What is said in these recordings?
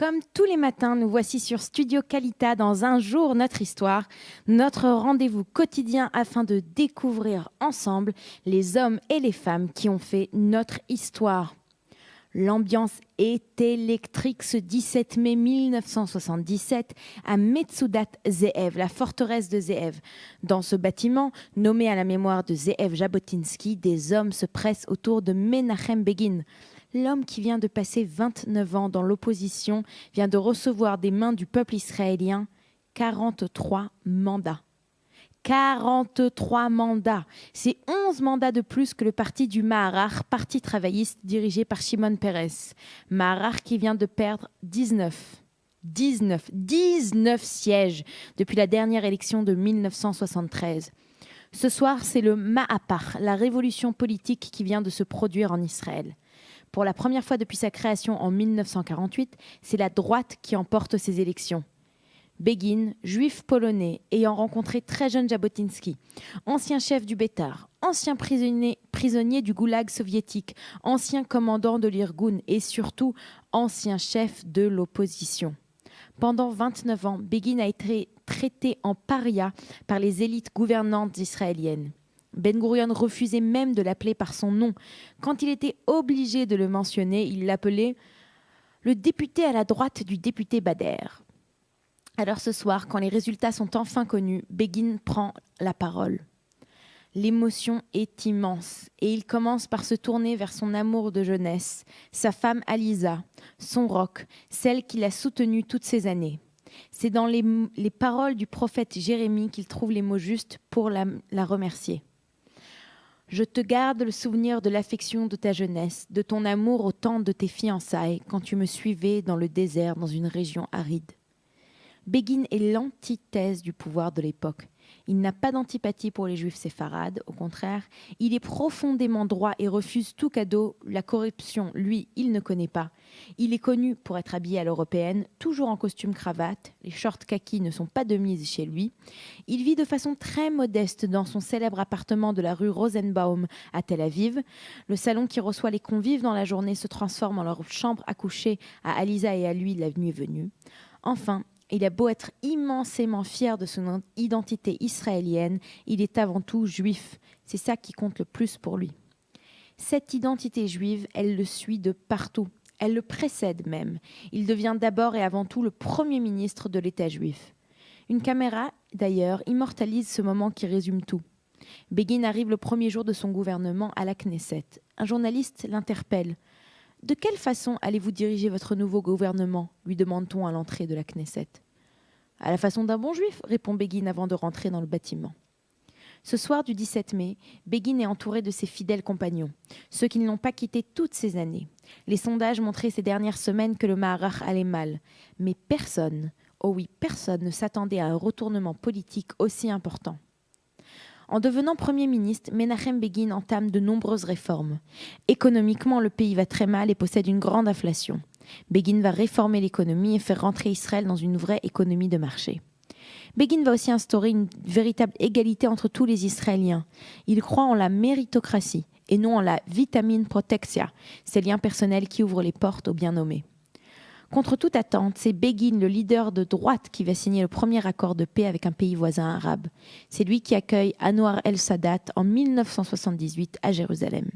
Comme tous les matins, nous voici sur Studio Kalita dans Un jour notre histoire, notre rendez-vous quotidien afin de découvrir ensemble les hommes et les femmes qui ont fait notre histoire. L'ambiance est électrique ce 17 mai 1977 à Metsudat Ze'ev, la forteresse de Ze'ev. Dans ce bâtiment, nommé à la mémoire de Ze'ev Jabotinsky, des hommes se pressent autour de Menachem Begin. L'homme qui vient de passer 29 ans dans l'opposition vient de recevoir des mains du peuple israélien 43 mandats. 43 mandats. C'est 11 mandats de plus que le parti du Maharar, parti travailliste dirigé par Shimon Peres. Maharar qui vient de perdre 19 sièges depuis la dernière élection de 1973. Ce soir, c'est le Ma'apar, la révolution politique qui vient de se produire en Israël. Pour la première fois depuis sa création en 1948, c'est la droite qui emporte ces élections. Begin, juif polonais, ayant rencontré très jeune Jabotinsky, ancien chef du Betar, ancien prisonnier du goulag soviétique, ancien commandant de l'Irgun et surtout ancien chef de l'opposition. Pendant 29 ans, Begin a été traité en paria par les élites gouvernantes israéliennes. Ben Gurion refusait même de l'appeler par son nom. Quand il était obligé de le mentionner, il l'appelait le député à la droite du député Bader. Alors ce soir, quand les résultats sont enfin connus, Begin prend la parole. L'émotion est immense et il commence par se tourner vers son amour de jeunesse, sa femme Aliza, son roc, celle qui l'a soutenu toutes ces années. C'est dans les paroles du prophète Jérémie qu'il trouve les mots justes pour la remercier. Je te garde le souvenir de l'affection de ta jeunesse, de ton amour au temps de tes fiançailles, quand tu me suivais dans le désert, dans une région aride. Begin est l'antithèse du pouvoir de l'époque. Il n'a pas d'antipathie pour les juifs séfarades, au contraire, il est profondément droit et refuse tout cadeau. La corruption, lui, il ne connaît pas. Il est connu pour être habillé à l'européenne, toujours en costume cravate, les shorts kaki ne sont pas de mise chez lui. Il vit de façon très modeste dans son célèbre appartement de la rue Rosenbaum à Tel Aviv. Le salon qui reçoit les convives dans la journée se transforme en leur chambre à coucher à Aliza et à lui la nuit venue. Enfin, il a beau être immensément fier de son identité israélienne, il est avant tout juif. C'est ça qui compte le plus pour lui. Cette identité juive, elle le suit de partout. Elle le précède même. Il devient d'abord et avant tout le premier ministre de l'État juif. Une caméra, d'ailleurs, immortalise ce moment qui résume tout. Begin arrive le premier jour de son gouvernement à la Knesset. Un journaliste l'interpelle. « De quelle façon allez-vous diriger votre nouveau gouvernement ?» lui demande-t-on à l'entrée de la Knesset. « À la façon d'un bon juif » répond Begin avant de rentrer dans le bâtiment. Ce soir du 17 mai, Begin est entouré de ses fidèles compagnons, ceux qui ne l'ont pas quitté toutes ces années. Les sondages montraient ces dernières semaines que le Maharar allait mal. Mais personne, oh oui, personne ne s'attendait à un retournement politique aussi important. En devenant Premier ministre, Menachem Begin entame de nombreuses réformes. Économiquement, le pays va très mal et possède une grande inflation. Begin va réformer l'économie et faire rentrer Israël dans une vraie économie de marché. Begin va aussi instaurer une véritable égalité entre tous les Israéliens. Il croit en la méritocratie et non en la vitamine protexia, ces liens personnels qui ouvrent les portes aux bien nommés. Contre toute attente, c'est Begin, le leader de droite, qui va signer le premier accord de paix avec un pays voisin arabe. C'est lui qui accueille Anwar el-Sadat en 1978 à Jérusalem.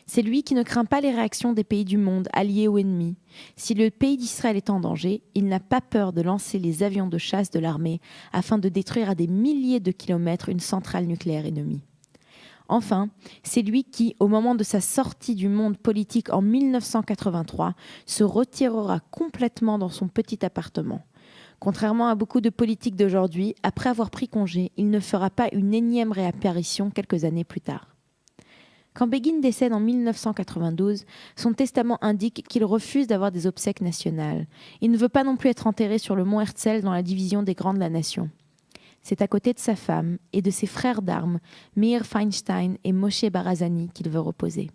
C'est lui qui ne craint pas les réactions des pays du monde, alliés ou ennemis. Si le pays d'Israël est en danger, il n'a pas peur de lancer les avions de chasse de l'armée afin de détruire à des milliers de kilomètres une centrale nucléaire ennemie. Enfin, c'est lui qui, au moment de sa sortie du monde politique en 1983, se retirera complètement dans son petit appartement. Contrairement à beaucoup de politiques d'aujourd'hui, après avoir pris congé, il ne fera pas une énième réapparition quelques années plus tard. Quand Begin décède en 1992, son testament indique qu'il refuse d'avoir des obsèques nationales. Il ne veut pas non plus être enterré sur le mont Herzl dans la division des grands de la nation. C'est à côté de sa femme et de ses frères d'armes, Meir Feinstein et Moshe Barazani, qu'il veut reposer.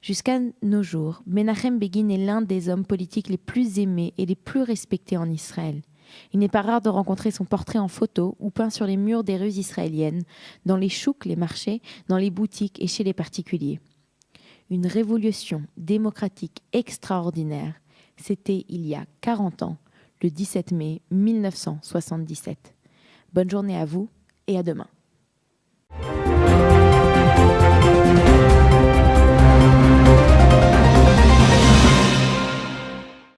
Jusqu'à nos jours, Menachem Begin est l'un des hommes politiques les plus aimés et les plus respectés en Israël. Il n'est pas rare de rencontrer son portrait en photo ou peint sur les murs des rues israéliennes, dans les chouks, les marchés, dans les boutiques et chez les particuliers. Une révolution démocratique extraordinaire. C'était il y a 40 ans, le 17 mai 1977. Bonne journée à vous et à demain.